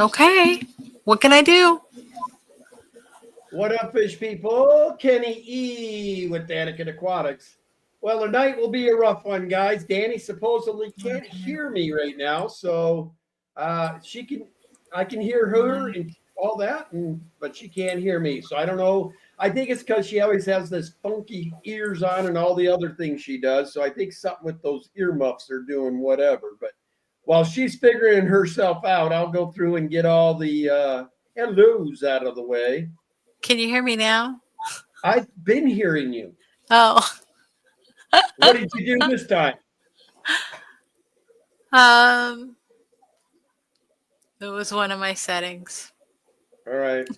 Okay. What can I do? What up, fish people? Kenny E with Daniken Aquatics. Well, tonight will be a rough one, guys. Danny supposedly can't hear me right now, so she can. I can hear her and all that, but she can't hear me. So I don't know. I think it's because she always has this funky ears on and all the other things she does. So I think something with those earmuffs are doing whatever. But while she's figuring herself out, I'll go through and get all the hellos out of the way. Can you hear me now? I've been hearing you. Oh. What did you do this time? Um, it was one of my settings. All right.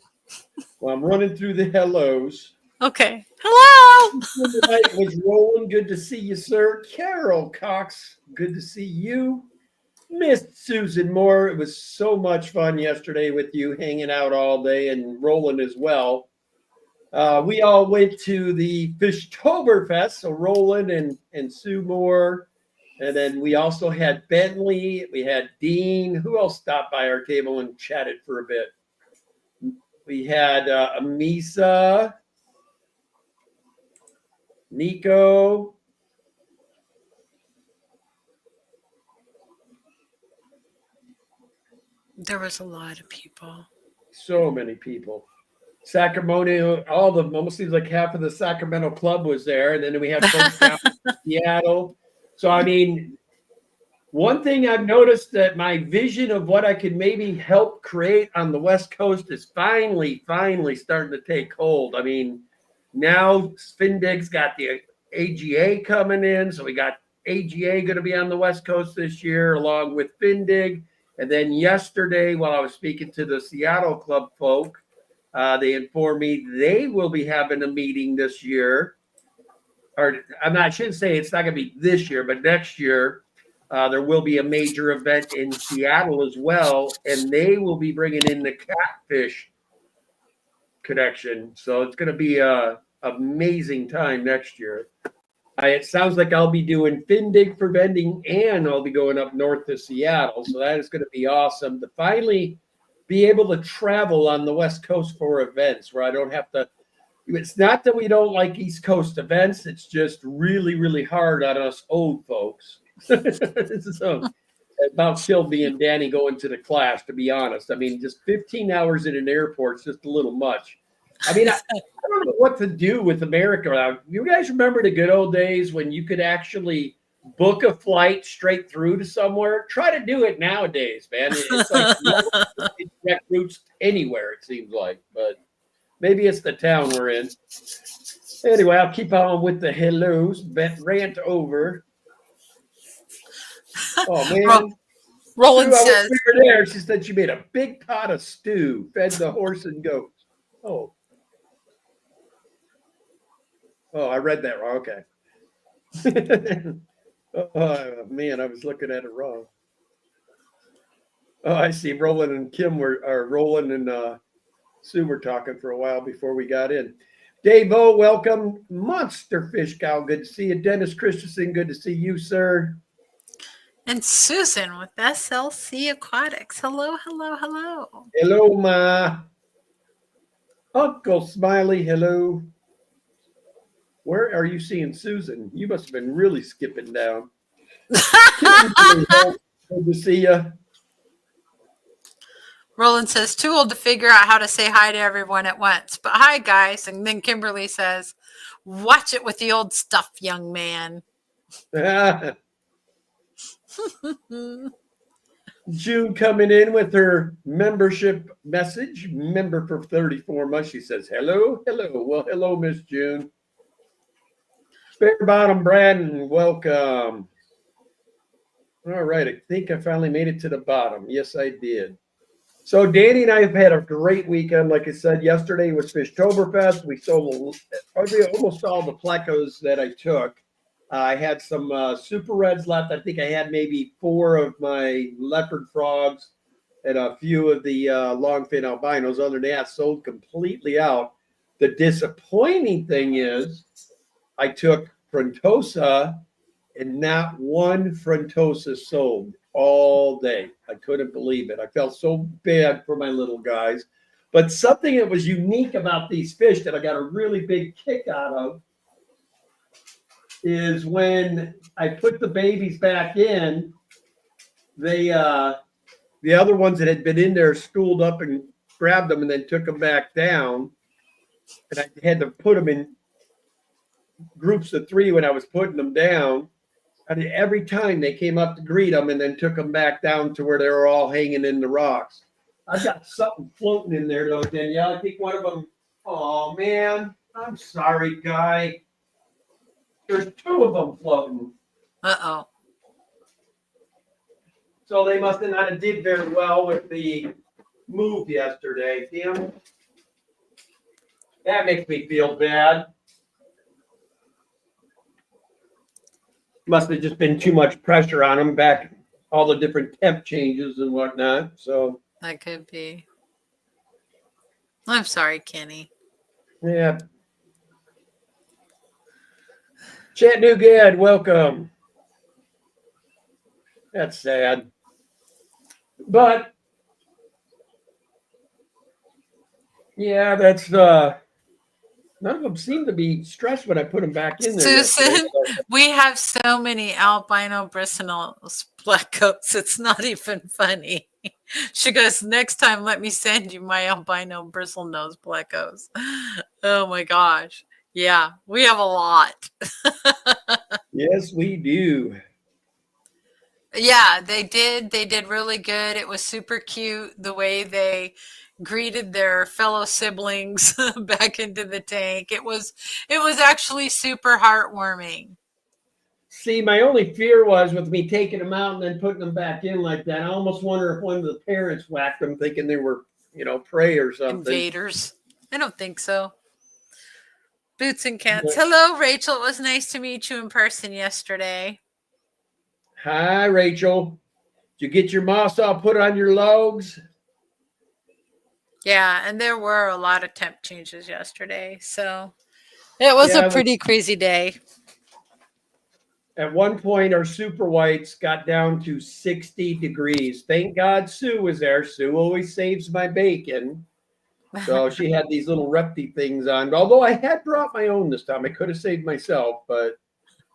Well, I'm running through the hellos. Okay. Hello. Tonight was Roland. Good to see you, sir. Carol Cox. Good to see you. Miss Susan Moore. It was so much fun yesterday with you hanging out all day and Roland as well. We all went to the Fishtoberfest, so Roland and Sue Moore. And then we also had Bentley. We had Dean. Who else stopped by our table and chatted for a bit? We had Amisa, Nico. There was a lot of people. So many people. Sacramento, almost seems like half of the Sacramento club was there. And then we had folks down in Seattle. So, I mean, one thing I've noticed that my vision of what I could maybe help create on the West Coast is finally starting to take hold. I mean, now Findig's got the AGA coming in. So we got AGA going to be on the West Coast this year along with Findig. And then yesterday, while I was speaking to the Seattle club folk, they informed me they will be having a meeting this year. Or I shouldn't say it's not going to be this year, but next year. There will be a major event in Seattle as well, and they will be bringing in the catfish connection. So it's going to be an amazing time next year. It sounds like I'll be doing Findig for vending, and I'll be going up north to Seattle. So that is going to be awesome to finally be able to travel on the West Coast for events where I don't have to. It's not that we don't like East Coast events. It's just really, really hard on us old folks. So about killed me and Danny going to the class, to be honest. I mean, just 15 hours in an airport is just a little much. I mean, I don't know what to do with America. You guys remember the good old days when you could actually book a flight straight through to somewhere? Try to do it nowadays, man. It's like direct routes anywhere, it seems like. But maybe it's the town we're in. Anyway, I'll keep on with the hellos. Rant over. Oh, man. Roland says. We were there. She said she made a big pot of stew, fed the horse and goats. Oh, I read that wrong. Okay. Oh, man, I was looking at it wrong. Oh, I see. Roland and Sue were talking for a while before we got in. Dave O, welcome. Monster Fish Cow, good to see you. Dennis Christensen, good to see you, sir. And Susan with SLC Aquatics. Hello. Hello, Ma. Uncle Smiley, hello. Where are you seeing Susan? You must have been really skipping down. Good to see you. Roland says, too old to figure out how to say hi to everyone at once. But hi, guys. And then Kimberly says, watch it with the old stuff, young man. June coming in with her membership message. Member for 34 months. She says, hello. Well, hello, Miss June. Spare Bottom Brandon, welcome. All right. I think I finally made it to the bottom. Yes, I did. So Danny and I have had a great weekend. Like I said, yesterday was Fishtoberfest. We sold almost all the plecos that I took. I had some super reds left. I think I had maybe 4 of my leopard frogs and a few of the longfin albinos. Other than that, sold completely out. The disappointing thing is I took Frontosa and not one Frontosa sold. all day. I couldn't believe it. I felt so bad for my little guys. But something that was unique about these fish that I got a really big kick out of is when I put the babies back in, they the other ones that had been in there stooled up and grabbed them and then took them back down. And I had to put them in groups of 3 when I was putting them down. And every time they came up to greet them and then took them back down to where they were all hanging in the rocks. I got something floating in there though, Danielle. I think one of them, oh man, I'm sorry, guy. There's 2 of them floating. Uh-oh. So they must have not did very well with the move yesterday, Tim. That makes me feel bad. Must have just been too much pressure on them back, all the different temp changes and whatnot. So That could be. I'm sorry, Kenny. yeah. Chattanooga Ed, welcome. That's sad. But yeah, that's none of them seem to be stressed when I put them back in there. Susan, we have so many albino bristlenose black coats. It's not even funny. She goes, next time, let me send you my albino bristlenose black coats. Oh my gosh. Yeah, we have a lot. Yes, we do. Yeah, they did. They did really good. It was super cute the way they greeted their fellow siblings back into the tank. It was actually super heartwarming. See, my only fear was with me taking them out and then putting them back in like that. I almost wonder if one of the parents whacked them thinking they were, prey or something. Invaders. I don't think so. Boots and Cats. Hello, Rachel. It was nice to meet you in person yesterday. Hi, Rachel. Did you get your moss all put on your logs? Yeah, and there were a lot of temp changes yesterday. So it was a pretty crazy day. At one point, our super whites got down to 60 degrees. Thank God Sue was there. Sue always saves my bacon. So she had these little repty things on. Although I had brought my own this time. I could have saved myself, but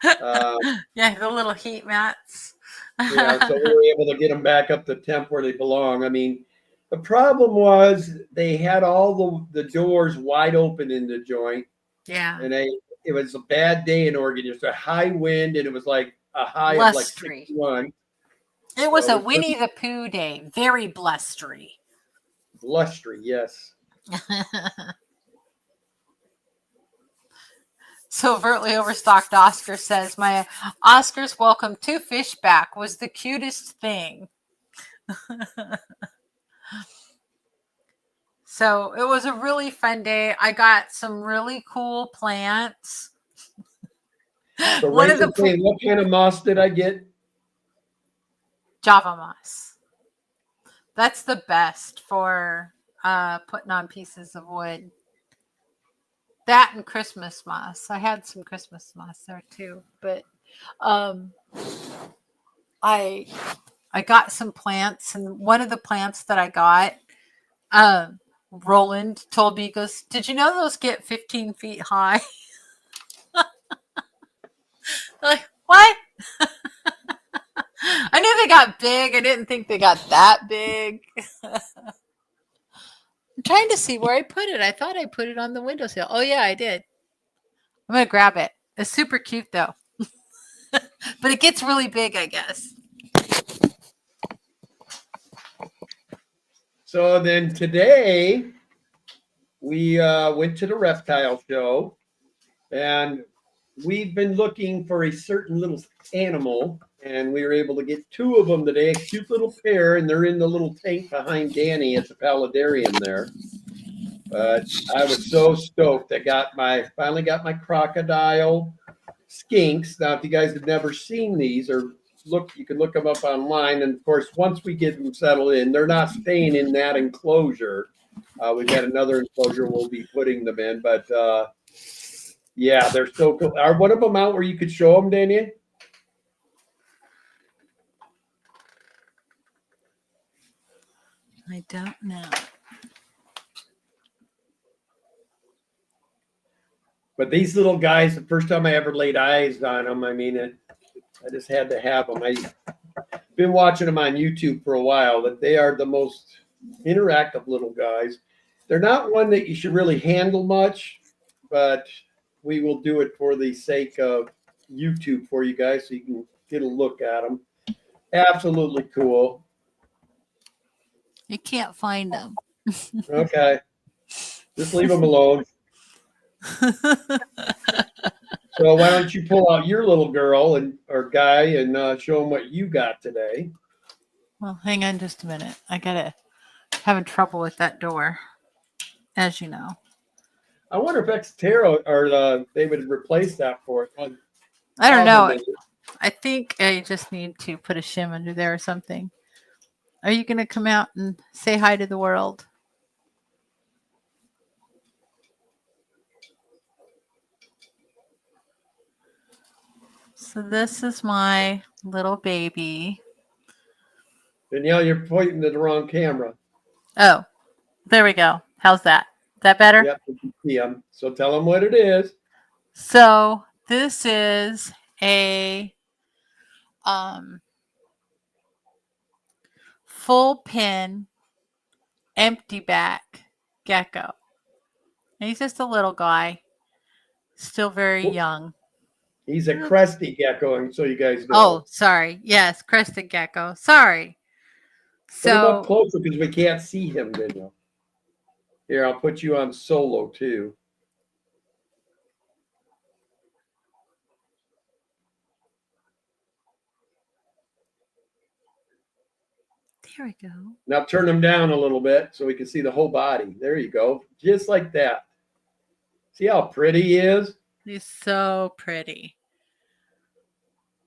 yeah, the little heat mats. Yeah, so we were able to get them back up to temp where they belong. I mean, the problem was they had all the doors wide open in the joint. Yeah. And it was a bad day in Oregon. It was a high wind, and it was like a high of like 61. It was a Winnie the Pooh day. Very blustery. Blustery, yes. So overtly overstocked Oscar says, my Oscar's welcome to Fishback was the cutest thing. So it was a really fun day. I got some really cool plants. So what kind of moss did I get? Java moss. That's the best for putting on pieces of wood. That and Christmas moss. I had some Christmas moss there too, but I got some plants, and one of the plants that I got, Roland told me, he goes, did you know those get 15 feet high? Like, what? I knew they got big. I didn't think they got that big. I'm trying to see where I put it. I thought I put it on the windowsill. Oh, yeah, I did. I'm going to grab it. It's super cute, though. But it gets really big, I guess. So then today, we went to the reptile show, and we've been looking for a certain little animal, and we were able to get 2 of them today, a cute little pair, and they're in the little tank behind Danny at the Paludarium there. But I was so stoked. I finally got my crocodile skinks. Now, if you guys have never seen these, or you can look them up online. And of course, once we get them settled in, they're not staying in that enclosure. We've got another enclosure we'll be putting them in, but yeah, they're so cool. Are one of them out where you could show them, Daniel? I don't know. But these little guys, the first time I ever laid eyes on them, I mean, I just had to have them. I've been watching them on YouTube for a while, that they are the most interactive little guys. They're not one that you should really handle much, but we will do it for the sake of YouTube for you guys so you can get a look at them. Absolutely cool. You can't find them. Okay. Just leave them alone. So why don't you pull out your little girl or guy and show them what you got today? Well, hang on just a minute. I gotta having trouble with that door, as you know. I wonder if Xterra or they would replace that for it. I don't know. I think I just need to put a shim under there or something. Are you gonna come out and say hi to the world? So this is my little baby. Danielle, you're pointing to the wrong camera. Oh, there we go. How's that? Is that better? Yep, you can see them. So tell them what it is. So this is a full pin empty back gecko. And he's just a little guy, still very young. He's a cresty gecko, and so you guys know. Oh, sorry. Yes, crested gecko. Sorry. Put him up So closer because we can't see him, Danielle. Here, I'll put you on solo too. there we go. Now turn him down a little bit so we can see the whole body. There you go. Just like that. See how pretty he is? He's so pretty.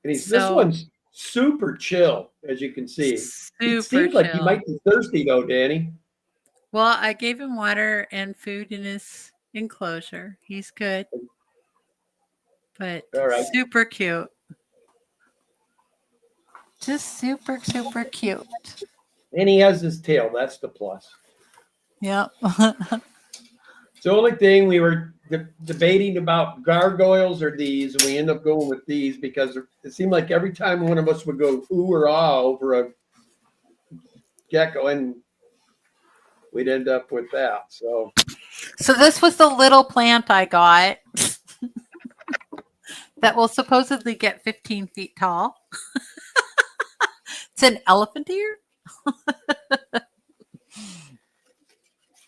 And this one's super chill, as you can see. It seems like he might be thirsty though, Danny. Well, I gave him water and food in his enclosure. He's good. But super cute. Just super, super cute. And he has his tail. That's the plus. Yep. It's the only thing we were debating about gargoyles or these, and we end up going with these because it seemed like every time one of us would go ooh or ah over a gecko, and we'd end up with that. So this was the little plant I got that will supposedly get 15 feet tall. It's an elephant ear.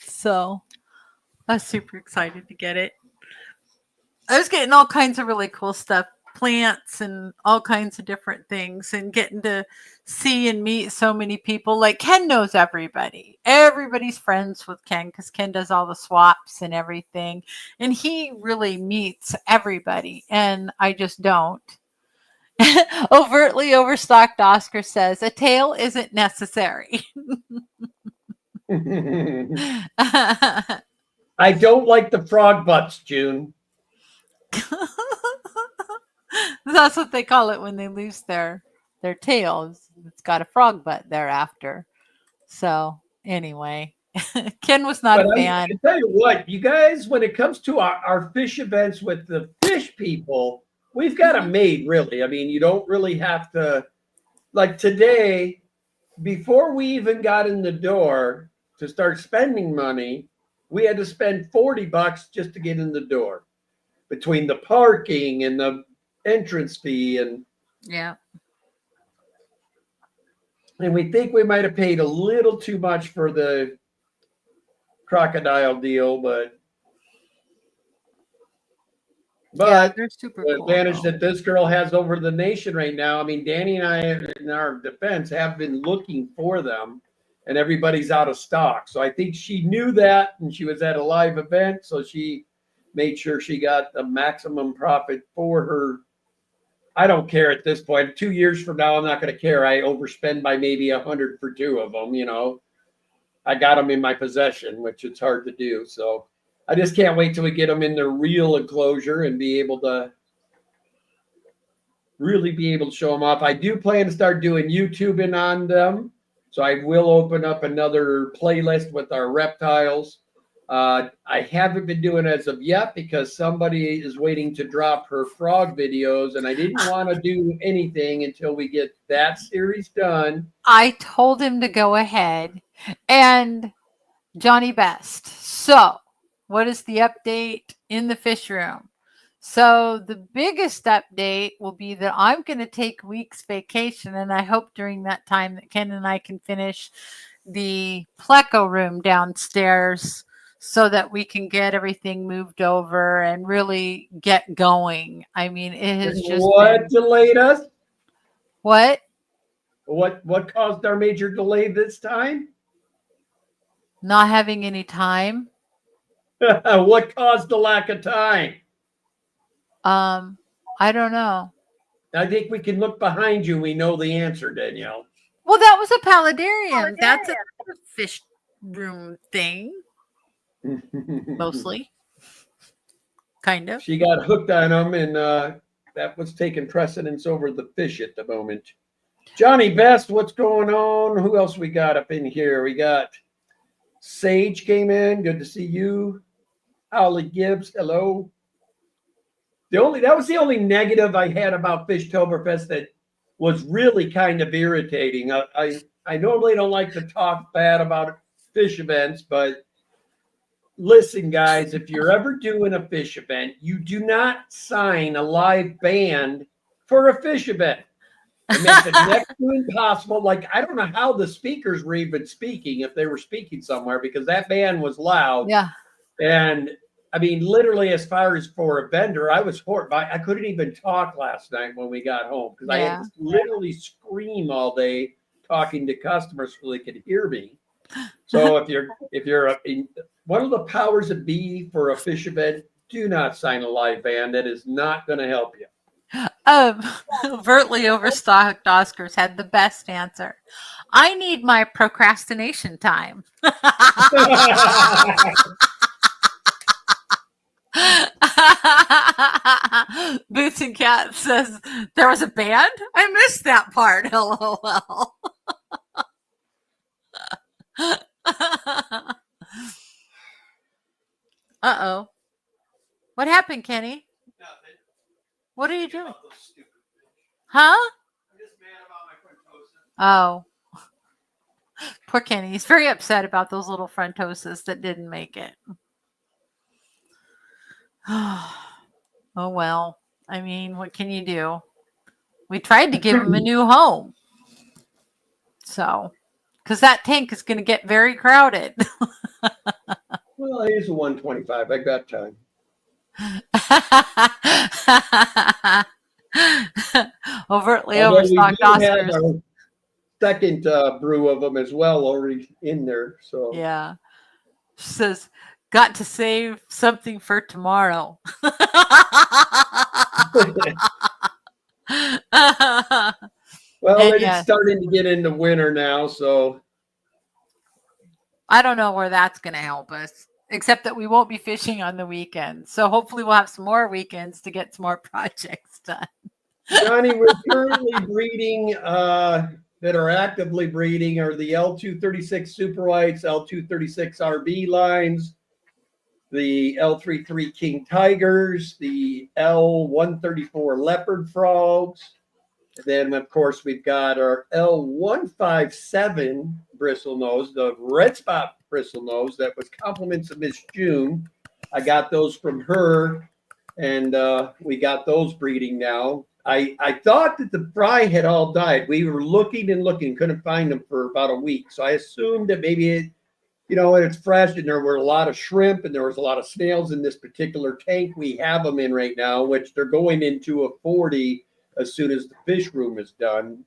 So I was super excited to get it. I was getting all kinds of really cool stuff, plants and all kinds of different things, and getting to see and meet so many people. Like Ken knows everybody. Everybody's friends with Ken because Ken does all the swaps and everything. And he really meets everybody. And I just don't. Overtly overstocked Oscar says a tail isn't necessary. I don't like the frog butts, June. That's what they call it when they lose their tails. It's got a frog butt thereafter. So anyway, Ken was not a fan. I tell you what, you guys, when it comes to our fish events with the fish people, we've got them made, really. I mean, you don't really have to, like today, before we even got in the door to start spending money, we had to spend $40 just to get in the door between the parking and the entrance fee. And we think we might have paid a little too much for the crocodile deal, but they're super the cool, advantage that this girl has over the nation right now. I mean, Danny and I, in our defense, have been looking for them, and everybody's out of stock. So I think she knew that, and she was at a live event, so she made sure she got the maximum profit for her. I don't care at this point. 2 years from now, I'm not going to care. I overspend by maybe 100 for two of them. You know, I got them in my possession, which it's hard to do. So I just can't wait till we get them in their real enclosure and be able to really be able to show them off. I do plan to start doing YouTubing on them. So I will open up another playlist with our reptiles. I haven't been doing it as of yet because somebody is waiting to drop her frog videos, and I didn't want to do anything until we get that series done. I told him to go ahead. And Johnny Best. So, what is the update in the fish room? So, the biggest update will be that I'm going to take weeks vacation, and I hope during that time that Ken and I can finish the Pleco room downstairs so that we can get everything moved over and really get going. I mean, it has And just what been, delayed us? what? What caused our major delay this time? Not having any time. What caused the lack of time? I don't know. I think we can look behind you. We know the answer, Danielle. Well, that was a paludarium. That's a fish room thing, mostly. Kind of. She got hooked on them, and that was taking precedence over the fish at the moment. Johnny Best, what's going on? Who else we got up in here? We got Sage came in. Good to see you. Holly Gibbs, hello. That was the only negative I had about Fishtoberfest that was really kind of irritating. I normally don't like to talk bad about fish events, but listen, guys, if you're ever doing a fish event, you do not sign a live band for a fish event. It makes it next to impossible. Like, I don't know how the speakers were even speaking, if they were speaking somewhere, because that band was loud. Yeah. And I mean, literally, as far as for a vendor, I was horrified. I couldn't even talk last night when we got home because I had to literally scream all day talking to customers so they could hear me. So if you're one of the powers that be for a fish event, do not sign a live band. That is not going to help you. Overtly overstocked Oscars had the best answer. I need my procrastination time. Boots and Cat says there was a band. I missed that part. LOL. Uh-oh. What happened, Kenny? Nothing. What are you doing? Huh? I'm just mad about my front Oh. Poor Kenny. He's very upset about those little frontoses that didn't make it. Oh, well. I mean, what can you do? We tried to give him a new home. So, because that tank is going to get very crowded. Well, it is a 125. I got time. Overtly overstocked Oscars. Our second brew of them as well already in there. So yeah, she says, "Got to save something for tomorrow." Well, it's starting to get into winter now, so I don't know where that's going to help us, except that we won't be fishing on the weekends. So hopefully we'll have some more weekends to get some more projects done. Johnny, we're currently breeding that are actively breeding are the L236 Super Whites, L236 RB lines, the L33 King Tigers, the L134 Leopard Frogs. And then, of course, we've got our L157 bristlenose, the red spot bristlenose that was compliments of Miss June. I got those from her, and we got those breeding now. I thought that the fry had all died. We were looking and looking, couldn't find them for about a week. So I assumed that maybe it's fresh, and there were a lot of shrimp and there was a lot of snails in this particular tank we have them in right now, which they're going into a 40 as soon as the fish room is done.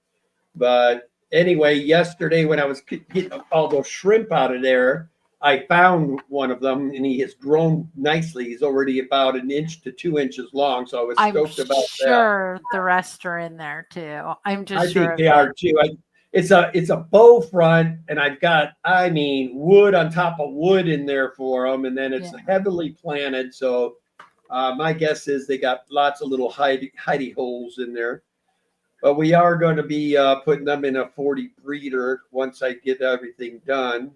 But anyway, yesterday when I was getting all those shrimp out of there, I found one of them, and he has grown nicely. He's already about 1 inch to 2 inches long, so I was stoked about that. I'm sure the rest are in there too. I think they are too. It's a bow front, and I've got wood on top of wood in there for them, and then it's heavily planted. So my guess is they got lots of little hidey holes in there. But we are going to be putting them in a 40 breeder once I get everything done.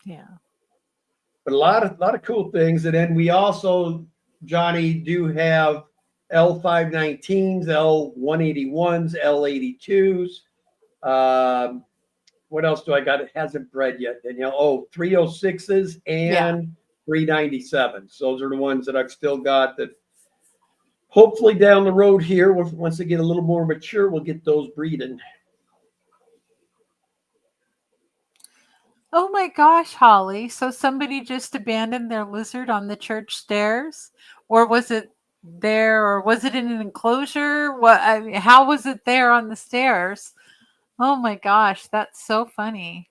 Yeah. But a lot of cool things. And then we also, Johnny, do have L519s, L181s, L82s. What else do I got? It hasn't bred yet, Danielle. Oh, 306s and 397s. Those are the ones that I've still got that hopefully down the road here, once they get a little more mature, we'll get those breeding. Oh my gosh, Holly. So somebody just abandoned their lizard on the church stairs? Or was it there, or was it in an enclosure? How was it there on the stairs? Oh my gosh, that's so funny.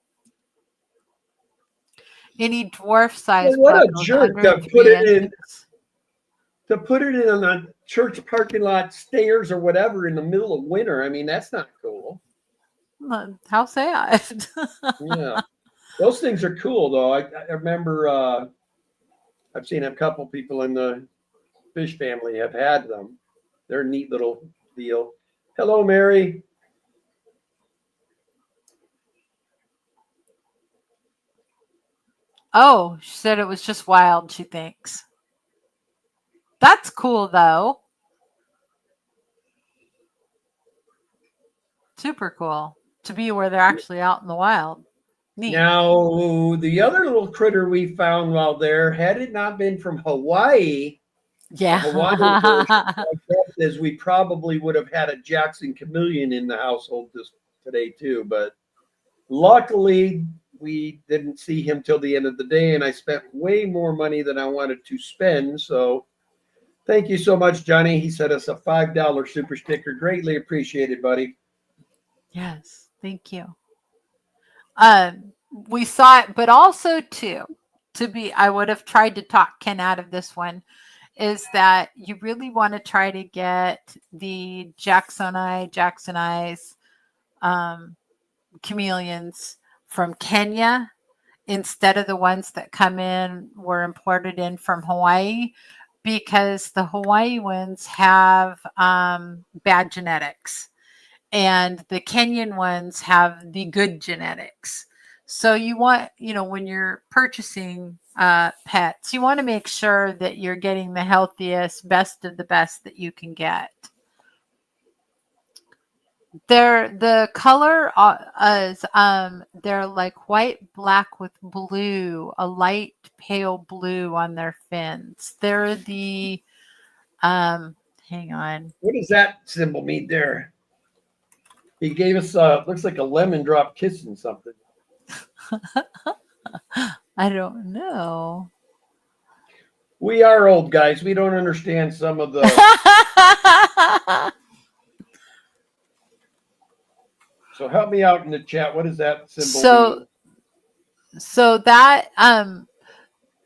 Any dwarf size Well, what a buckles jerk under to 3 put it in inches. a church parking lot stairs or whatever in the middle of winter. I mean, that's not cool. How sad. Yeah. Those things are cool though. I remember I've seen a couple people in the fish family have had them. They're a neat little deal. Hello, Mary. Oh, she said it was just wild, she thinks. That's cool though. Super cool to be where they're actually out in the wild. Neat. Now, the other little critter we found while there, had it not been from Hawaii, Yeah. Hawaiian version, my guess is we probably would have had a Jackson chameleon in the household today too. But luckily, we didn't see him till the end of the day, and I spent way more money than I wanted to spend. So thank you so much, Johnny. He sent us a $5 super sticker. Greatly appreciated, buddy. Yes, thank you. We saw it, but also too, I would have tried to talk Ken out of this one, is that you really want to try to get the Jacksoneyes chameleons from Kenya instead of the ones that were imported in from Hawaii, because the Hawaii ones have bad genetics and the Kenyan ones have the good genetics. So you want, when you're purchasing pets, you want to make sure that you're getting the healthiest, best of the best that you can get. The color is they're like white, black with blue, a light pale blue on their fins. They're the hang on. What does that symbol mean there? He gave us looks like a lemon drop kissing something. I don't know. We are old guys. We don't understand some of the. So help me out in the chat. What does that symbol mean? So that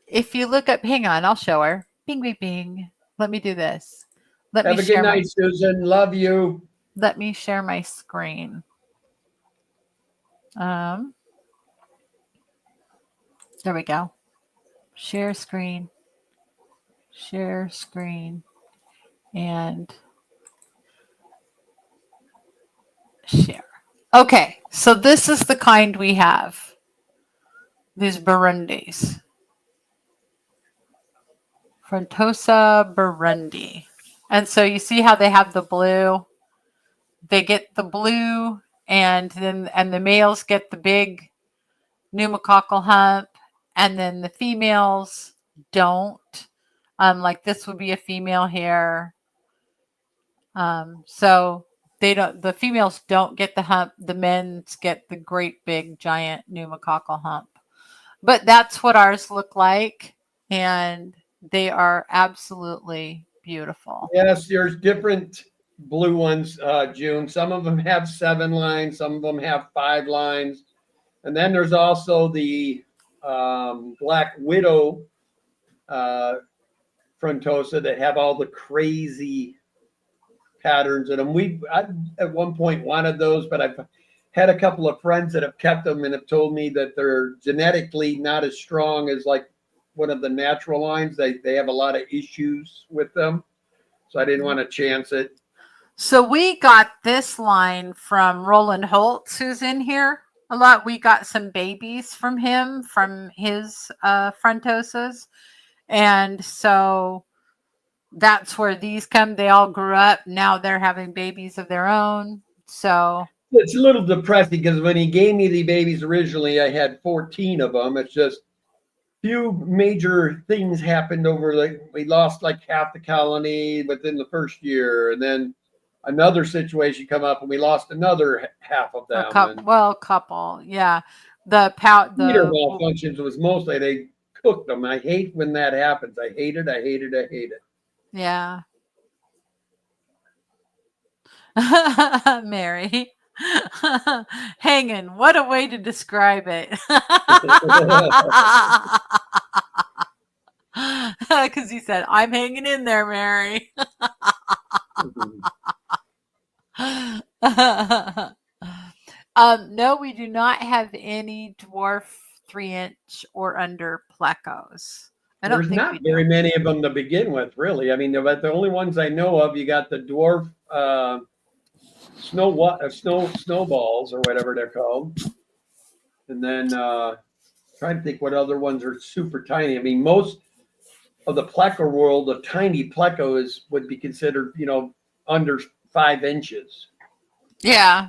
if you look up, hang on, I'll show her. Bing, bing, bing. Let me do this. Have a good night, Susan. Love you. Let me share my screen. There we go. Share screen. Share screen. And share. Okay, so this is the kind we have. These Burundis. Frontosa Burundi. And so you see how they have the blue? They get the blue, and the males get the big pneumococcal hump, and then the females don't. Like this would be a female here. So the females don't get the hump. The men's get the great big giant pneumococcal hump. But that's what ours look like, and they are absolutely beautiful. Yes, there's different blue ones, June. Some of them have 7 lines, some of them have 5 lines. And then there's also the Black Widow Frontosa that have all the crazy patterns in them. I at one point wanted those, but I've had a couple of friends that have kept them and have told me that they're genetically not as strong as like one of the natural lines. They have a lot of issues with them. So I didn't want to chance it. So we got this line from Roland Holtz, who's in here a lot. We got some babies from him, from his frontosas. And so that's where these come. They all grew up. Now they're having babies of their own. So It's a little depressing because when he gave me the babies originally, I had 14 of them. It's just few major things happened over, like we lost like half the colony within the first year, and then another situation come up and we lost another half of them. a couple, yeah. Feeder malfunctions was mostly they cooked them. I hate when that happens. I hate it. I hate it. I hate it. Yeah. Mary. Hanging. What a way to describe it. Because he said, I'm hanging in there, Mary. No, we do not have any dwarf 3-inch or under plecos. There's not very many of them to begin with, really. I mean, the only ones I know of, you got the dwarf snowballs or whatever they're called, and then trying to think what other ones are super tiny. I mean, most of the pleco world, the tiny pleco would be considered, under 5 inches. Yeah.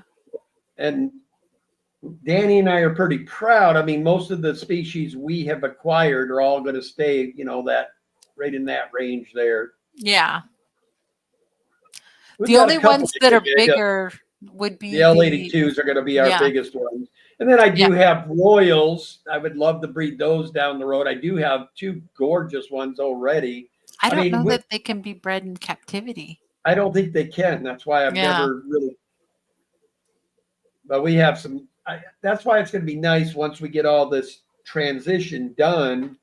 And Danny and I are pretty proud. I mean, most of the species we have acquired are all going to stay, that right in that range there. Yeah. The only ones that are bigger would be the L82s are going to be our biggest ones. And then I do have Royals. I would love to breed those down the road. I do have 2 gorgeous ones already. I don't know that they can be bred in captivity. I don't think they can. That's why I've never really. But we have some. That's why it's going to be nice once we get all this transition done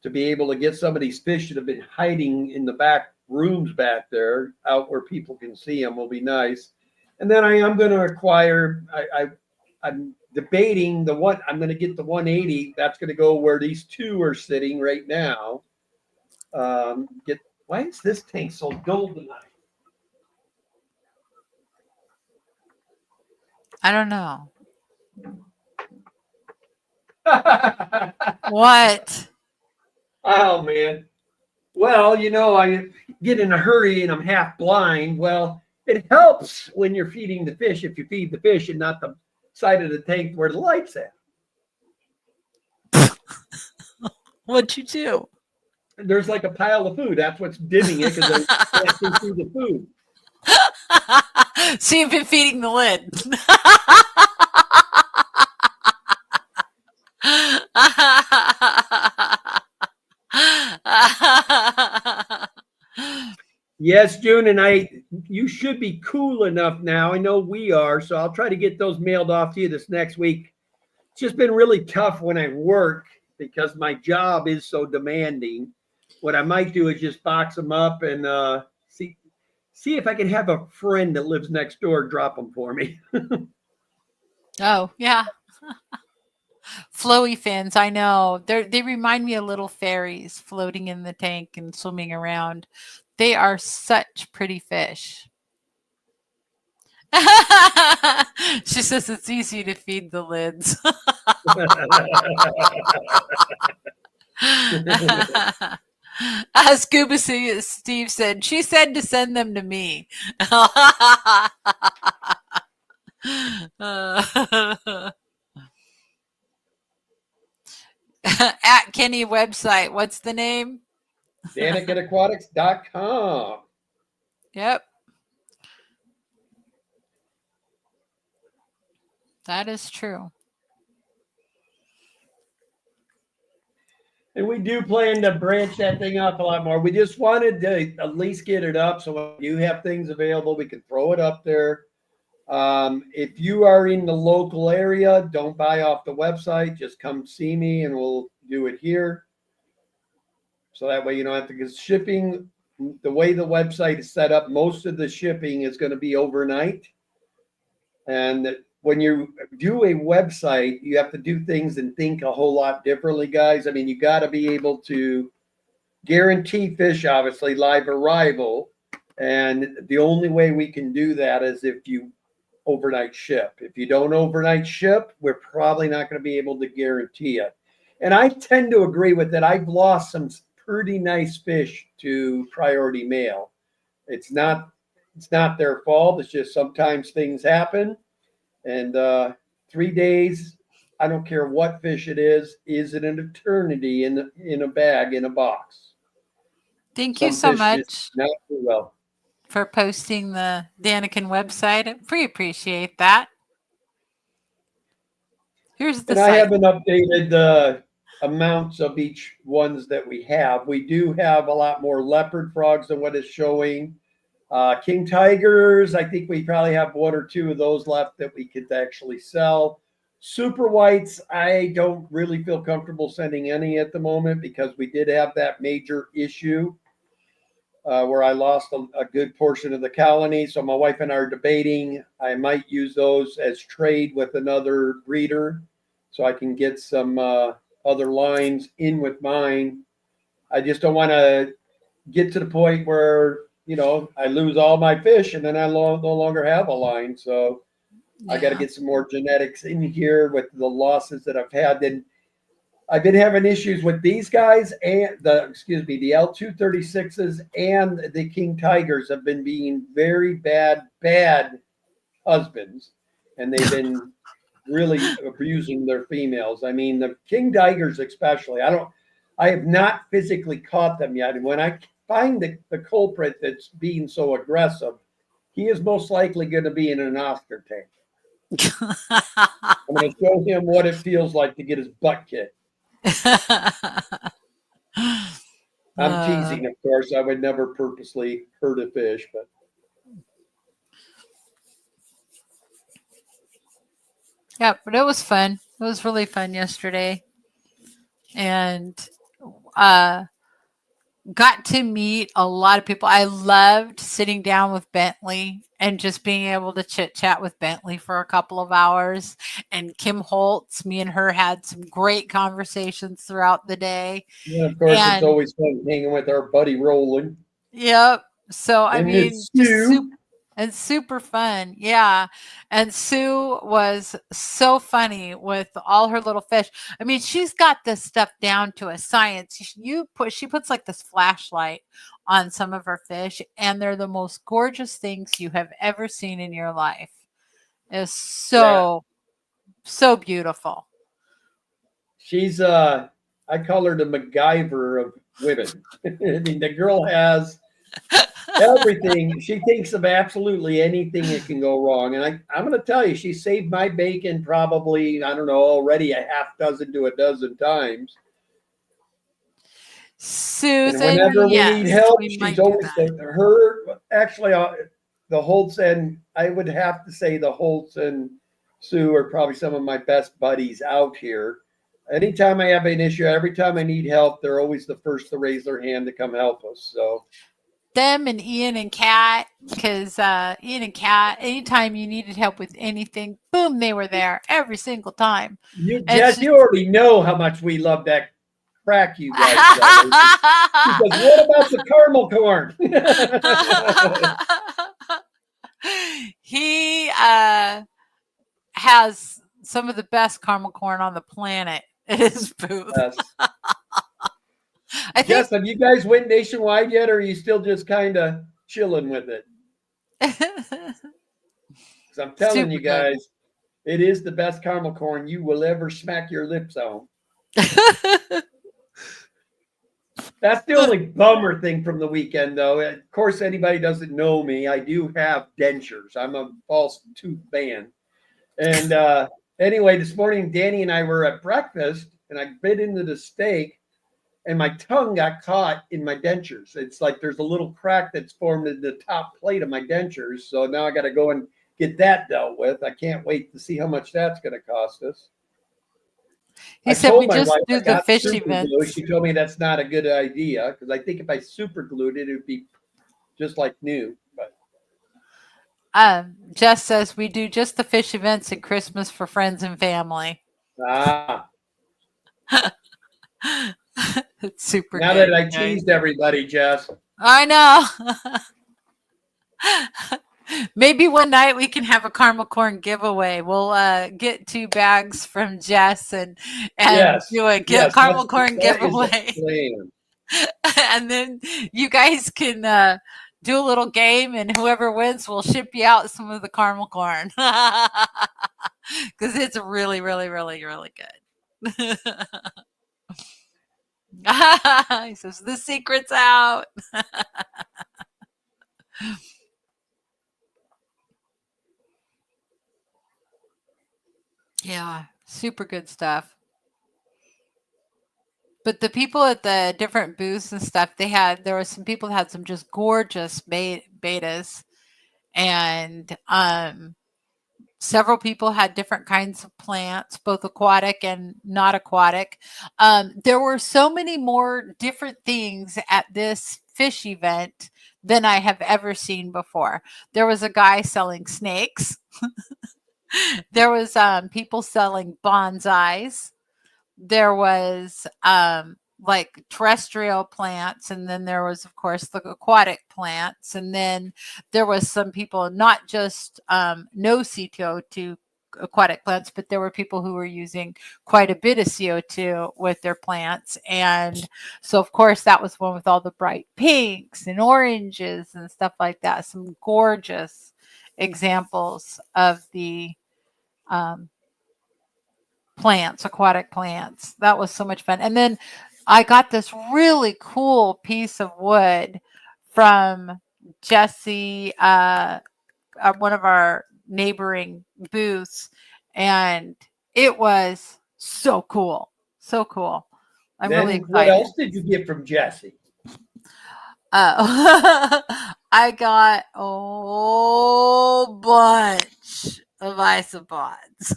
to be able to get some of these fish that have been hiding in the back rooms back there out where people can see them will be nice. And then I am going to acquire. I'm debating I'm going to get the 180. That's going to go where these 2 are sitting right now. Why is this tank so dull tonight? I don't know. What? Oh, man. Well, I get in a hurry and I'm half blind. Well, it helps when you're feeding the fish if you feed the fish and not the side of the tank where the light's at. What'd you do? There's like a pile of food. That's what's dimming it because I can't see through the food. So you've been feeding the lid. Yes, June, and you should be cool enough now. I know we are, so I'll try to get those mailed off to you this next week. It's just been really tough when I work because my job is so demanding. What I might do is just box them up and see if I can have a friend that lives next door drop them for me. Oh, yeah. Flowy fins, I know. They remind me of little fairies floating in the tank and swimming around. They are such pretty fish. She says it's easy to feed the lids. Scuba Steve said, she said to send them to me. At Kenny website, what's the name? DanikinAquatics.com. Yep. That is true. And we do plan to branch that thing up a lot more. We just wanted to at least get it up so when you have things available, we can throw it up there. If you are in the local area, don't buy off the website. Just come see me and we'll do it here. So that way you don't have to, because shipping, the way the website is set up, most of the shipping is going to be overnight. And when you do a website, you have to do things and think a whole lot differently, guys. I mean, you got to be able to guarantee fish, obviously, live arrival. And the only way we can do that is if you overnight ship. If you don't overnight ship, we're probably not going to be able to guarantee it. And I tend to agree with that. I've lost some pretty nice fish to priority mail. It's not their fault. It's just sometimes things happen. And 3 days, I don't care what fish it is an eternity in a bag in a box. Thank you so fish much just not do well. for posting the Danikin website. We appreciate that. Here's the And I site. haven't updated the amounts of each ones that we have. We do have a lot more leopard frogs than what is showing. King tigers, I think we probably have one or two of those left that we could actually sell. Super whites, I don't really feel comfortable sending any at the moment because we did have that major issue where I lost a good portion of the colony. So my wife and I are debating. I might use those as trade with another breeder so I can get some other lines in with mine. I just don't want to get to the point where, I lose all my fish and then I no longer have a line. So I got to get some more genetics in here with the losses that I've had. And I've been having issues with these guys and the L236s and the King Tigers have been being very bad husbands. And they've been really abusing their females. I mean, the King Tigers especially, I have not physically caught them yet. And when I find the culprit that's being so aggressive, he is most likely going to be in an Oscar tank. I'm going to show him what it feels like to get his butt kicked. I'm teasing, of course. I would never purposely hurt a fish, but. Yeah, but it was fun. It was really fun yesterday. And got to meet a lot of people. I loved sitting down with Bentley and just being able to chit chat with Bentley for a couple of hours. And Kim Holtz, me and her had some great conversations throughout the day. Yeah, of course, it's always fun hanging with our buddy Roland. Yep. So, I mean, Sue. And super fun. Yeah. And Sue was so funny with all her little fish. I mean, she's got this stuff down to a science. She puts like this flashlight on some of her fish, and they're the most gorgeous things you have ever seen in your life. It's so beautiful. She's I call her the MacGyver of women. I mean, the girl has everything. She thinks of absolutely anything that can go wrong. And I'm going to tell you, she saved my bacon probably, I don't know, already a half dozen to a dozen times. Susan, and whenever we need help, she's always there. Actually, the Holtz, and I would have to say the Holtz and Sue are probably some of my best buddies out here. Anytime I have an issue, every time I need help, they're always the first to raise their hand to come help us. So them and Ian and Kat, because Ian and Kat, anytime you needed help with anything, boom, they were there every single time. Jess, you already know how much we love that crack you guys. Because what about the caramel corn? He has some of the best caramel corn on the planet at his booth. Yes. Jess, have you guys went nationwide yet, or are you still just kind of chilling with it? Because I'm telling you guys, it is the best caramel corn you will ever smack your lips on. That's the only bummer thing from the weekend, though. Of course, anybody doesn't know me. I do have dentures. I'm a false tooth man. And anyway, this morning, Danny and I were at breakfast, and I bit into the steak, and my tongue got caught in my dentures. It's like there's a little crack that's formed in the top plate of my dentures. So now I got to go and get that dealt with. I can't wait to see how much that's going to cost us. He said we just do the fish event. She told me that's not a good idea because I think if I super glued it, it would be just like new. But Jess says we do just the fish events at Christmas for friends and family. It's super. Now good, that I teased everybody, Jess. I know. Maybe one night we can have a caramel corn giveaway. We'll get 2 bags from Jess and Yes, do a yes, caramel corn that is the giveaway. plan. And then you guys can do a little game, and whoever wins will ship you out some of the caramel corn because it's really, really, really, really good. He says the secret's out. Yeah, super good stuff. But the people at the different booths and stuff, there were some people that had some just gorgeous betas, and several people had different kinds of plants, both aquatic and not aquatic. There were so many more different things at this fish event than I have ever seen before. There was a guy selling snakes. There was people selling bonsais. There was like terrestrial plants, and then there was of course the aquatic plants, and then there was some people not just no CO2 aquatic plants, but there were people who were using quite a bit of CO2 with their plants. And so of course that was one with all the bright pinks and oranges and stuff like that, some gorgeous examples of the um, plants, aquatic plants. That was so much fun. And then I got this really cool piece of wood from Jesse, one of our neighboring booths, and it was so cool. So cool. I'm really Then what excited. else did you get from Jesse? I got a whole bunch of isopods.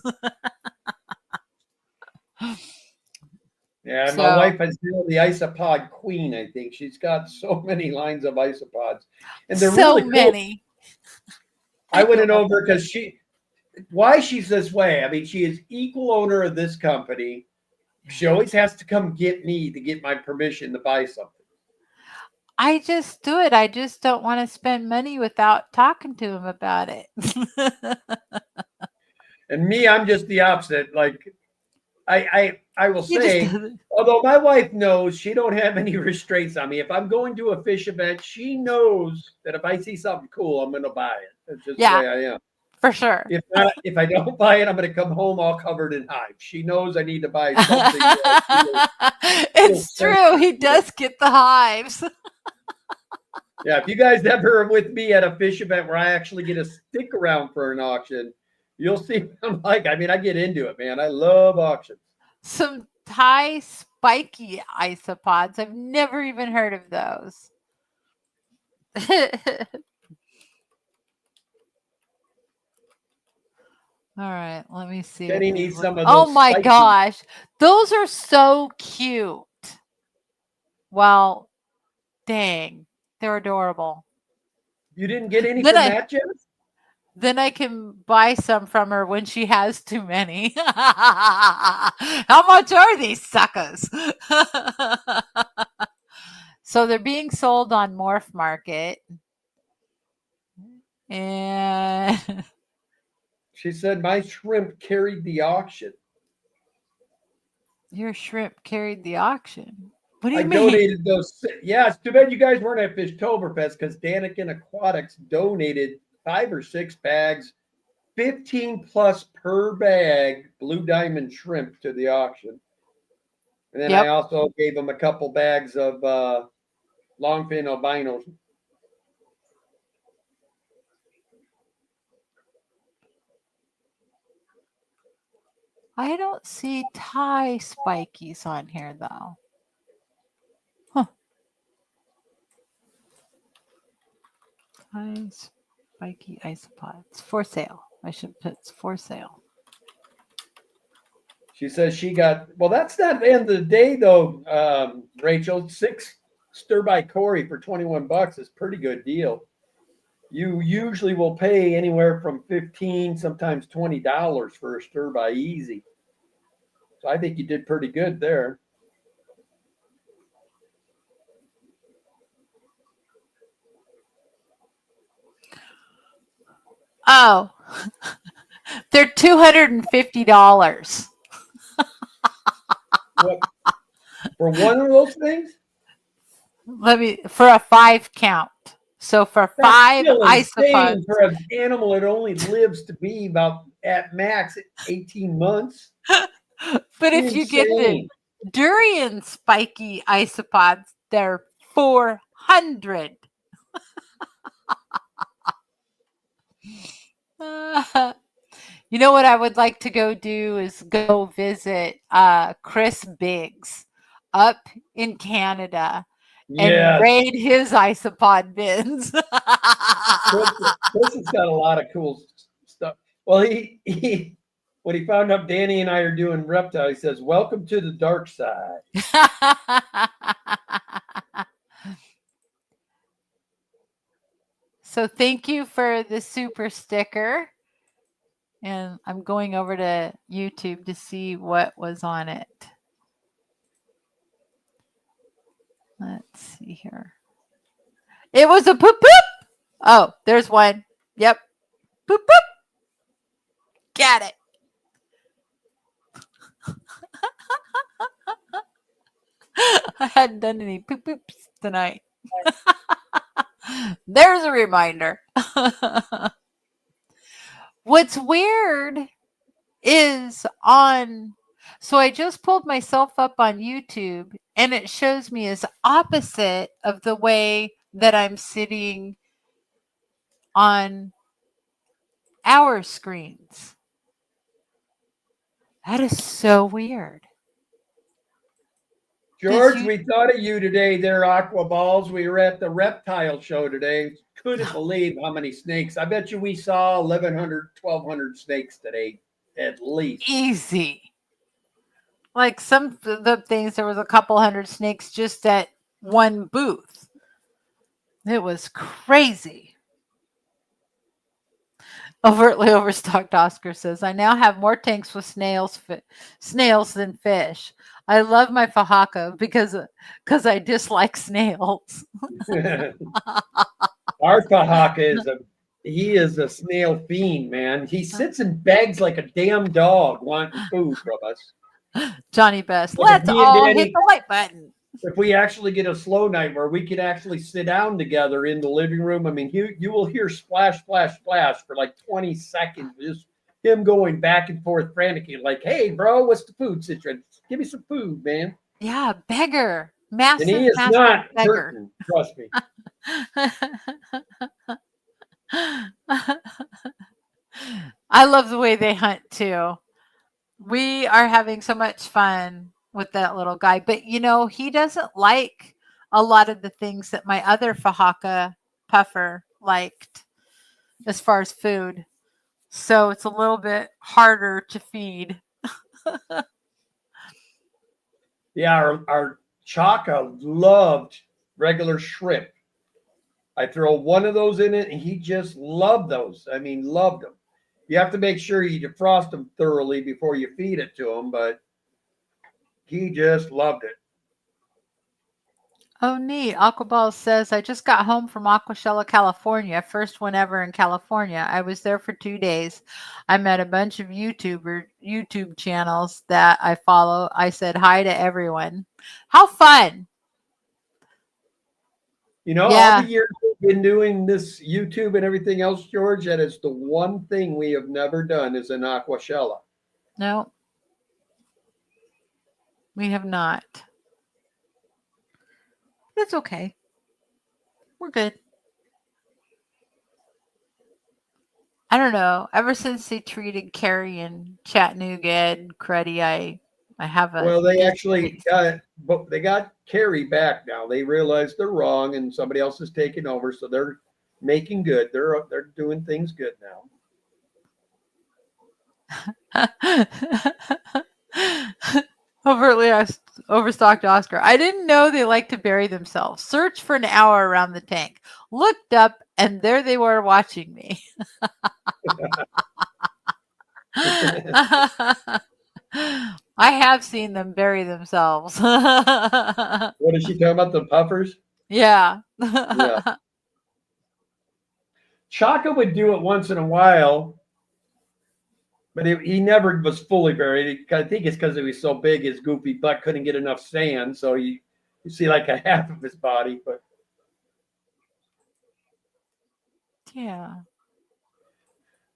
Yeah, my So wife is now the isopod queen, I think. She's got so many lines of isopods. And they're so really cool. many. I went over because why she's this way. I mean, she is equal owner of this company. She always has to come get me to get my permission to buy something. I just do it. I just don't want to spend money without talking to him about it. And me, I'm just the opposite. Like I will He just say, doesn't. although my wife knows she don't have any restraints on me. If I'm going to a fish event, she knows that if I see something cool, I'm gonna buy it. That's just the Yeah, way I am. for sure. If not, if I don't buy it, I'm gonna come home all covered in hives. She knows I need to buy something. It's true. He does get the hives. Yeah, if you guys ever are with me at a fish event where I actually get to stick around for an auction, you'll see what I'm like. I mean, I get into it, man. I love auctions. Some Thai spiky isopods. I've never even heard of those. All right, let me see. Kenny needs some of Oh those my spiky. gosh, those are so cute. Well, dang, they're adorable. You didn't get any Then from I that, Jess? then I can buy some from her when she has too many. How much are these suckers? So they're being sold on Morph Market. And She said my shrimp carried the auction. your shrimp carried the auction. What do I you mean? donated those. Yeah, it's too bad you guys weren't at Fishtoberfest because Daniken Aquatics donated 5 or 6 bags, 15 plus per bag, blue diamond shrimp to the auction. And then I also gave them a couple bags of longfin albinos. I don't see Thai spikies on here though. Huh. Thai spiky isopods for sale. I should put for sale. She says she got, well, that's not the end of the day though, Rachel. 6 stir by Corey for $21 is pretty good deal. You usually will pay anywhere from $15, sometimes $20 for a stir by easy. So I think you did pretty good there. Oh, they're $250. What, for one of those things? For a 5 count. So for That's 5 still isopods. insane for an animal that only lives to be about at max 18 months. But if you get the Insane. durian spiky isopods, they're 400. You know what I would like to go do is go visit Chris Biggs up in Canada and Yes. raid his isopod bins. Chris has got a lot of cool stuff. Well, he when he found out Danny and I are doing reptile, he says, "Welcome to the dark side." So thank you for the super sticker. And I'm going over to YouTube to see what was on it. Let's see here. It was a poop poop. Oh, there's one. Yep. Poop poop. Got it. I hadn't done any poop poops tonight. There's a reminder. What's weird is so I just pulled myself up on YouTube and it shows me as opposite of the way that I'm sitting on our screens. That is so weird. George, we thought of you today there, Aqua Balls. We were at the reptile show today. Couldn't believe how many snakes. I bet you we saw 1,100, 1,200 snakes today, at least. Easy. Like some of the things, there was a couple hundred snakes just at one booth. It was crazy. Overtly overstocked Oscar says, I now have more tanks with snails than fish. I love my Fahaka because I dislike snails. Our Fahaka is a snail fiend, man. He sits and begs like a damn dog wanting food from us. Johnny Best, Like let's all hit the like button. If we actually get a slow night where we could actually sit down together in the living room, I mean, you will hear splash, splash, splash for like 20 seconds. Just him going back and forth frantically, like, hey, bro, what's the food situation? Give me some food, man. Yeah, beggar. Massive, and he is not beggar. hurting, trust me. I love the way they hunt too. We are having so much fun with that little guy, but he doesn't like a lot of the things that my other Fahaka puffer liked as far as food. So it's a little bit harder to feed. Yeah, our Chaka loved regular shrimp. I throw one of those in it, and he just loved those. I mean, loved them. You have to make sure you defrost them thoroughly before you feed it to him, but he just loved it. Oh, neat. Aquaball says, I just got home from Aquashella, California. First one ever in California. I was there for 2 days. I met a bunch of YouTube channels that I follow. I said hi to everyone. How fun. All the years we've been doing this YouTube and everything else, George, that is the one thing we have never done is an Aquashella. No, we have not. That's okay. We're good. I don't know. Ever since they treated Carrie and Chattanooga and Cruddy, I have a. Well, they actually got Carrie back now. They realized they're wrong, and somebody else is taking over, so they're making good. They're doing things good now. Overtly overstocked Oscar. I didn't know they like to bury themselves. Search for an hour around the tank. Looked up, and there they were watching me. I have seen them bury themselves. What is she talking about? The puffers? Yeah. Yeah. Chaka would do it once in a while, but he never was fully buried. I think it's because he was so big, his goofy butt couldn't get enough sand, so you see like a half of his body. But Yeah.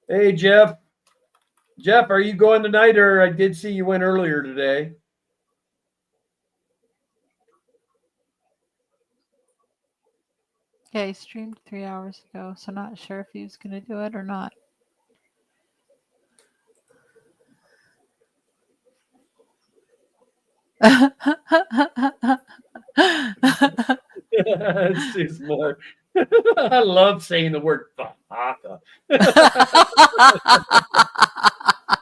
hey, Jeff, are you going tonight? Or I did see you went earlier today. Yeah, he streamed 3 hours ago, so not sure if he was going to do it or not. It's too smart. I love saying the word "fahaka."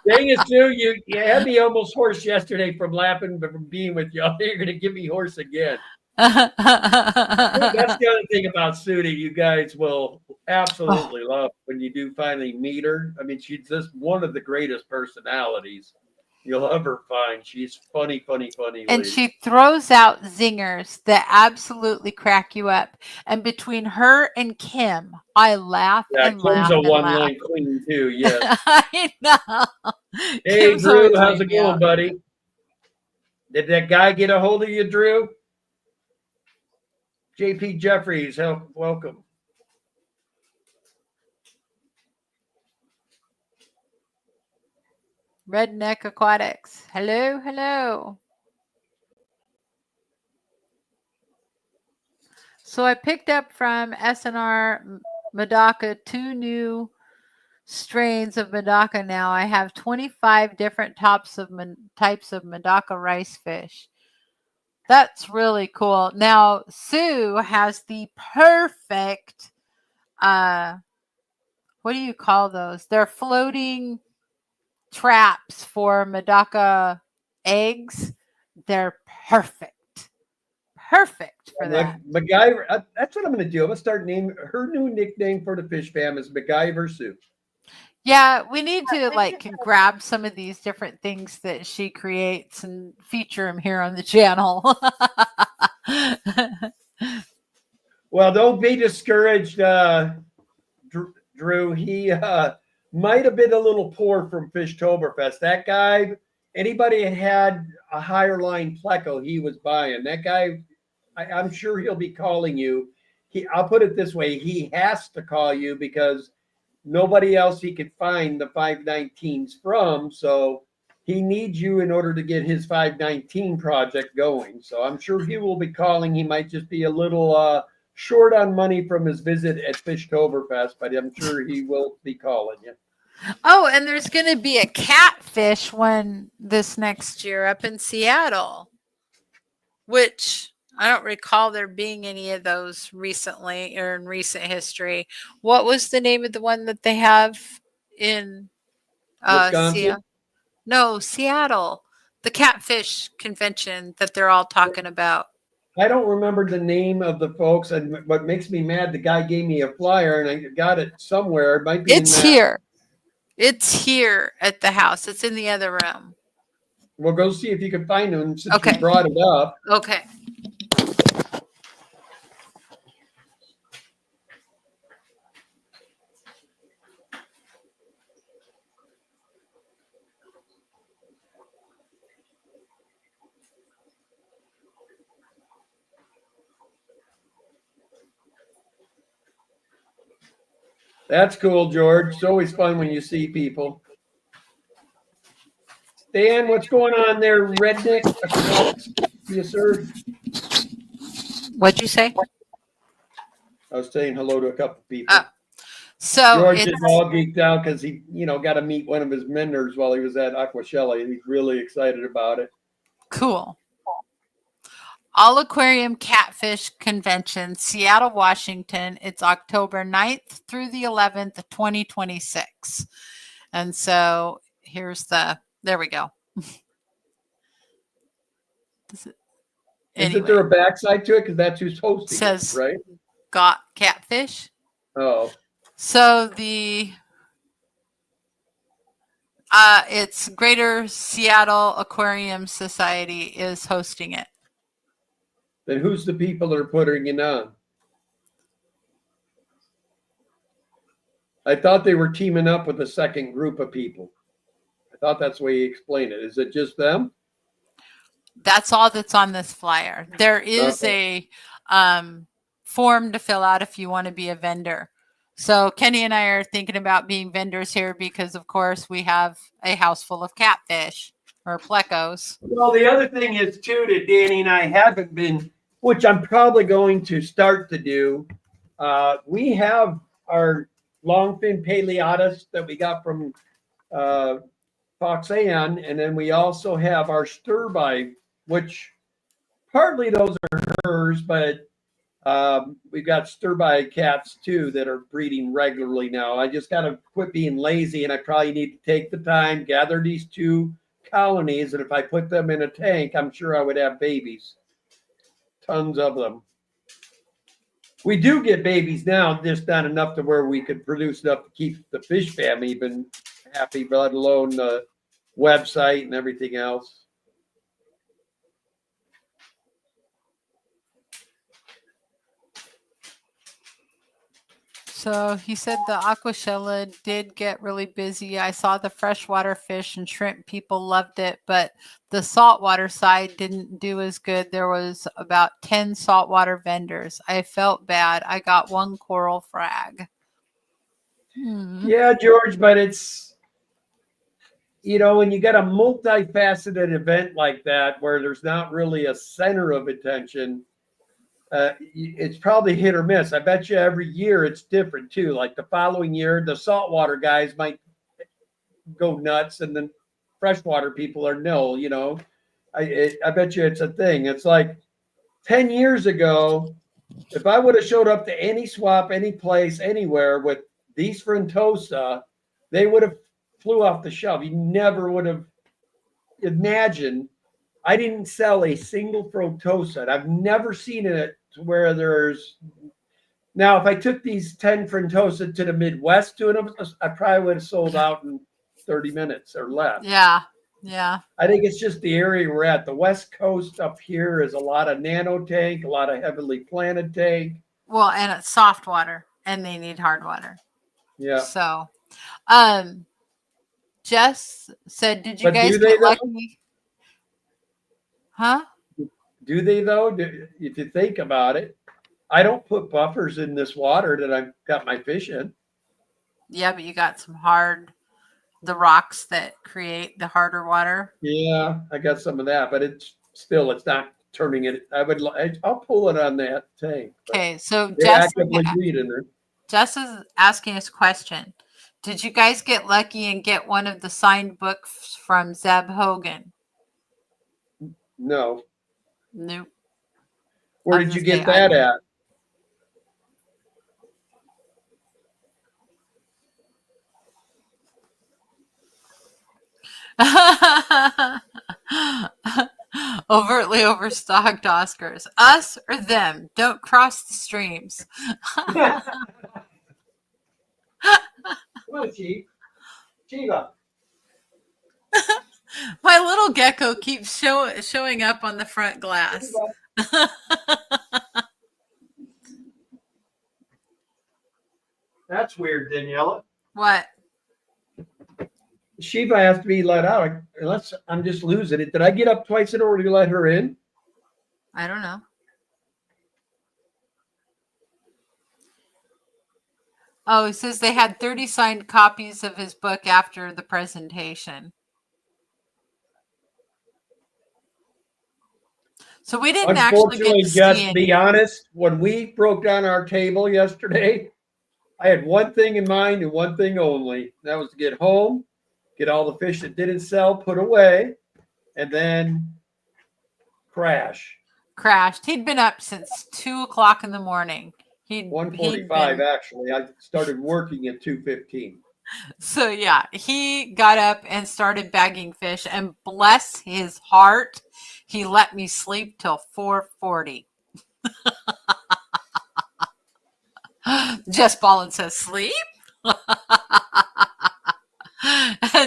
Dang it, Sue, you had me almost hoarse yesterday from laughing, but from being with y'all, you're going to give me hoarse again. That's the other thing about Sue that you guys will absolutely love when you do finally meet her. I mean, she's just one of the greatest personalities you'll ever find. She's funny. And she throws out zingers that absolutely crack you up. And between her and Kim, I laugh and laugh. Kim's a and one-line queen too. Yes. I know. Hey, Kim's Drew, always how's it leaving me going, out. buddy? Did that guy get a hold of you, Drew? JP Jeffries, welcome. Redneck Aquatics. Hello. So I picked up from SNR Medaka 2 new strains of Medaka now. I have 25 different types of Medaka rice fish. That's really cool. Now, Sue has the perfect, what do you call those? They're floating traps for Medaka eggs. They're perfect for that. MacGyver, that's what I'm going to do. I'm going to start naming her new nickname for the fish fam is MacGyver Sue. Yeah, we need to grab some of these different things that she creates and feature them here on the channel. Well, don't be discouraged, Drew. He might have been a little poor from Fishtoberfest. That guy, anybody that had a higher line pleco, he was buying. That guy, I'm sure he'll be calling you. I'll put it this way: he has to call you because nobody else he could find the 519s from. So he needs you in order to get his 519 project going. So I'm sure he will be calling. He might just be a little short on money from his visit at Fishtoberfest, but I'm sure he will be calling you. Oh, and there's going to be a catfish one this next year up in Seattle, which I don't recall there being any of those recently or in recent history. What was the name of the one that they have in Wisconsin? Seattle? The catfish convention that they're all talking about. I don't remember the name of the folks, and what makes me mad, the guy gave me a flyer and I got it somewhere. It might be here. It's here at the house. It's in the other room. We'll go see if you can find them since we brought it up. Okay. That's cool, George. It's always fun when you see people. Dan, what's going on there, redneck? Yes, sir. What'd you say? I was saying hello to a couple people. So George is all geeked out because he, got to meet one of his mentors while he was at Aquashella, and he's really excited about it. Cool. All Aquarium Catfish Convention, Seattle, Washington. It's October 9th through the 11th, 2026. And so here's there we go. Isn't there a backside to it? Because that's who's hosting says, it, right? Got Catfish. Oh. So it's Greater Seattle Aquarium Society is hosting it. Then who's the people that are putting it on? I thought they were teaming up with a second group of people. I thought that's the way he explained it. Is it just them? That's all that's on this flyer. There is Okay. a form to fill out if you want to be a vendor. So Kenny and I are thinking about being vendors here because, of course, we have a house full of catfish or plecos. Well, the other thing is too that Danny and I haven't been, which I'm probably going to start to do. We have our longfin paleatus that we got from Fox Ann, and then we also have our stir-by, which partly those are hers, but we've got stir-by cats too that are breeding regularly now. I just got to quit being lazy, and I probably need to take the time, gather these two colonies, and if I put them in a tank, I'm sure I would have babies. Tons of them. We do get babies now, just not enough to where we could produce enough to keep the fish family even happy, let alone the website and everything else. So he said the Aquashella did get really busy. I saw the freshwater fish and shrimp. People loved it, but the saltwater side didn't do as good. There was about 10 saltwater vendors. I felt bad. I got one coral frag. Yeah, George, but it's, when you got a multifaceted event like that where there's not really a center of attention, it's probably hit or miss. I bet you every year it's different too. Like the following year, the saltwater guys might go nuts, and then freshwater people are no. I bet you it's a thing. It's like 10 years ago, if I would have showed up to any swap, any place, anywhere with these Frontosa, they would have flew off the shelf. You never would have imagined. I didn't sell a single Frontosa. I've never seen it where there's now. If I took these 10 Frontosa to the Midwest doing them, I probably would have sold out in 30 minutes or less. Yeah. I think it's just the area we're at. The West Coast up here is a lot of nano tank, a lot of heavily planted tank. Well, and it's soft water, and they need hard water. Yeah. So, Jess said, "Did you But guys do they get lucky?" Huh? Do they though? If you think about it, I don't put buffers in this water that I've got my fish in. Yeah, but you got the rocks that create the harder water. Yeah, I got some of that, but it's not turning it. I'll pull it on that tank. Okay, so Jess is asking us a question. Did you guys get lucky and get one of the signed books from Zeb Hogan? No. Nope. Where did you get that at? Overtly overstocked Oscars. Us or them? Don't cross the streams. Come on, Chiva. My little gecko keeps showing up on the front glass. That's weird, Daniela. What? Shiva has to be let out. Unless I'm just losing it. Did I get up twice in order to let her in? I don't know. Oh, he says they had 30 signed copies of his book after the presentation. So we didn't actually get to just see be honest, when we broke down our table yesterday, I had one thing in mind and one thing only. That was to get home, get all the fish that didn't sell put away, and then crashed. He'd been up since 2 o'clock in the morning. 1:45 actually. I started working at 2:15. So yeah, he got up and started bagging fish, and bless his heart, he let me sleep till 4:40. Jess Ballin says, sleep?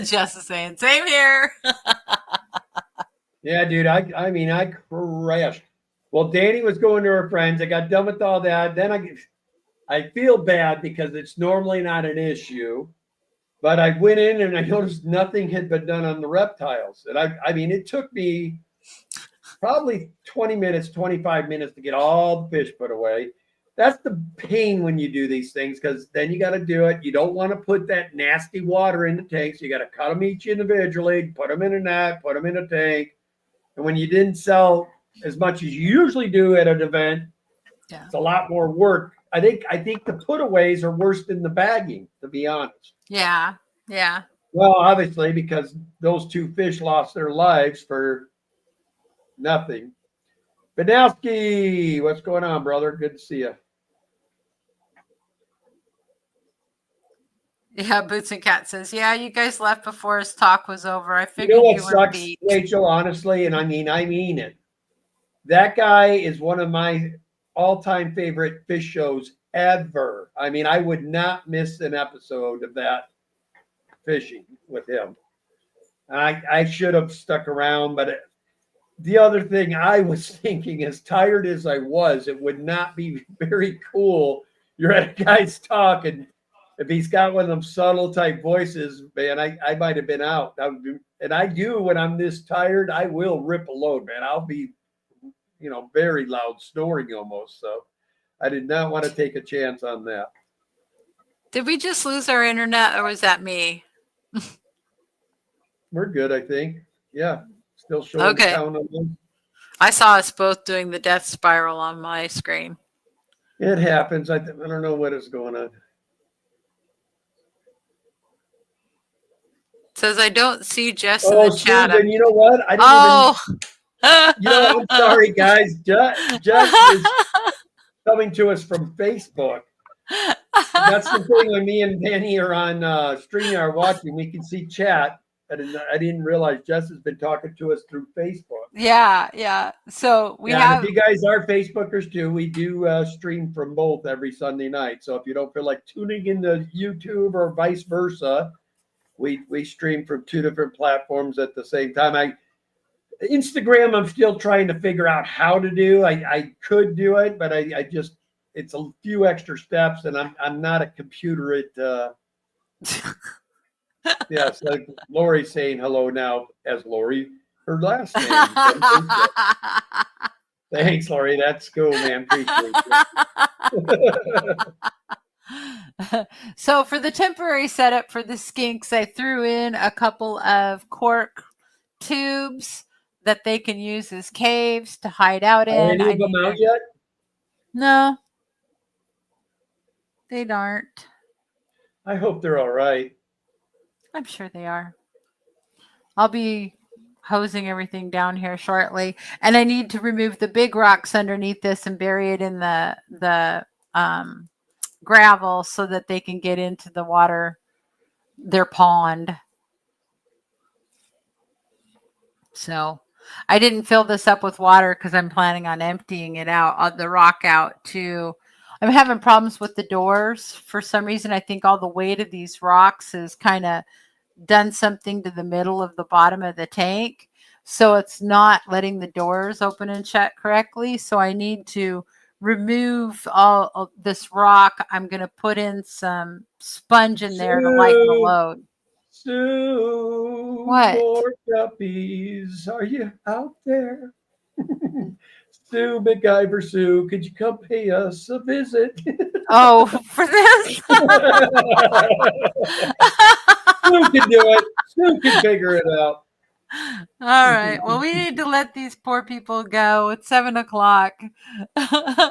Jess is saying, same here. Yeah, dude, I crashed. Well, Danny was going to her friends. I got done with all that. Then I feel bad because it's normally not an issue, but I went in and I noticed nothing had been done on the reptiles. And I mean, it took me probably 20 minutes, 25 minutes to get all the fish put away. That's the pain when you do these things, because then you got to do it. You don't want to put that nasty water in the tanks. You got to cut them each individually, put them in a net, put them in a tank. And when you didn't sell as much as you usually do at an event, it's a lot more work. I think the putaways are worse than the bagging, to be honest. Yeah. Yeah. Well, obviously, because those two fish lost their lives for nothing. Banowski, what's going on, brother? Good to see you. Yeah, Boots and Cat says, yeah, you guys left before his talk was over. I You figured know what you were sucks, beat. Rachel, honestly, and I mean it. That guy is one of my all-time favorite fish shows ever. I mean, I would not miss an episode of that fishing with him. I should have stuck around, but the other thing I was thinking, as tired as I was, it would not be very cool. You're at a guy's talk, and if he's got one of them subtle type voices, man, I might have been out. And I do, when I'm this tired, I will rip a load, man. I'll be, very loud, snoring almost. So I did not want to take a chance on that. Did we just lose our internet, or was that me? We're good, I think. Yeah, still showing Okay. count on them. I saw us both doing the death spiral on my screen. It happens. I don't know what is going on. Says I don't see Jess in Oh, the chat. Susan, you know what? I didn't Oh, I'm sorry, guys. Jess is coming to us from Facebook. That's the thing when me and Danny are on StreamYard watching. We can see chat. I didn't realize Jess has been talking to us through Facebook. yeah. So we have. If you guys are Facebookers too, we do stream from both every Sunday night. So if you don't feel like tuning into YouTube or vice versa, we stream from two different platforms at the same time. Instagram, I'm still trying to figure out how to do. I could do it, but I just, it's a few extra steps, and I'm not a computer at. Yes, like Lori's saying hello now as Lori, her last name. Thanks, Lori. That's cool, man. Appreciate it. So for the temporary setup for the skinks, I threw in a couple of cork tubes that they can use as caves to hide out in. Are any of them out yet? No, they aren't. I hope they're all right. I'm sure they are. I'll be hosing everything down here shortly, and I need to remove the big rocks underneath this and bury it in the gravel so that they can get into the water, their pond. So I didn't fill this up with water because I'm planning on emptying it out, the rock out too. I'm having problems with the doors. For some reason, I think all the weight of these rocks has kind of done something to the middle of the bottom of the tank. So it's not letting the doors open and shut correctly. So I need to remove all of this rock. I'm going to put in some sponge in there to lighten the load. Sue, What? More guppies, are you out there? Sue, MacGyver Sue, could you come pay us a visit? Oh, for this? Sue can do it. Sue can figure it out. All right. Well, we need to let these poor people go. It's 7:00.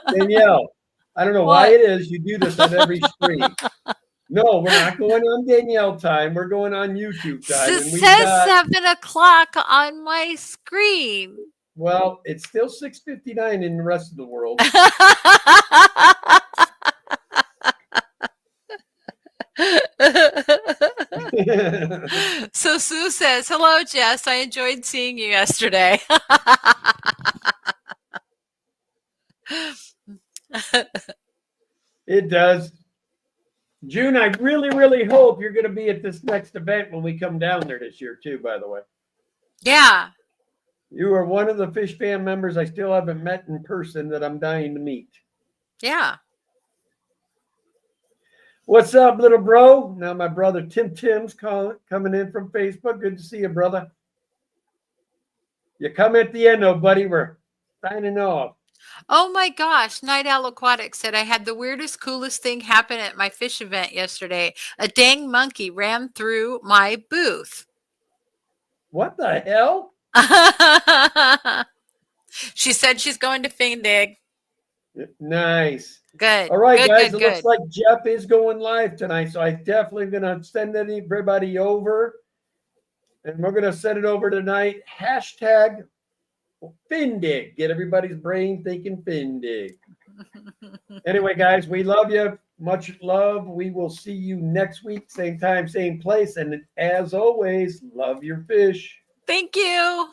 Danielle, I don't know why it is you do this on every stream. No, we're not going on Danielle time. We're going on YouTube time. It says 7:00 on my screen. Well, it's still 6:59 in the rest of the world. So Sue says, hello, Jess. I enjoyed seeing you yesterday. It does. June, I really, really hope you're going to be at this next event when we come down there this year, too, by the way. Yeah. You are one of the Fish Fan members I still haven't met in person that I'm dying to meet. Yeah. What's up, little bro? Now my brother Tim's coming in from Facebook. Good to see you, brother. You come at the end, though, buddy. We're signing off. Oh my gosh, Night Owl Aquatic said I had the weirdest, coolest thing happen at my fish event yesterday. A dang monkey ran through my booth. What the hell? She said she's going to Findig. Nice. Good. All right, good, guys. Good, It looks like Jeff is going live tonight, so I definitely gonna send everybody over, and we're gonna send it over tonight. Hashtag Findig. Get everybody's brain thinking Findig. Anyway, guys, we love you. Much love. We will see you next week, same time, same place. And as always, love your fish. Thank you.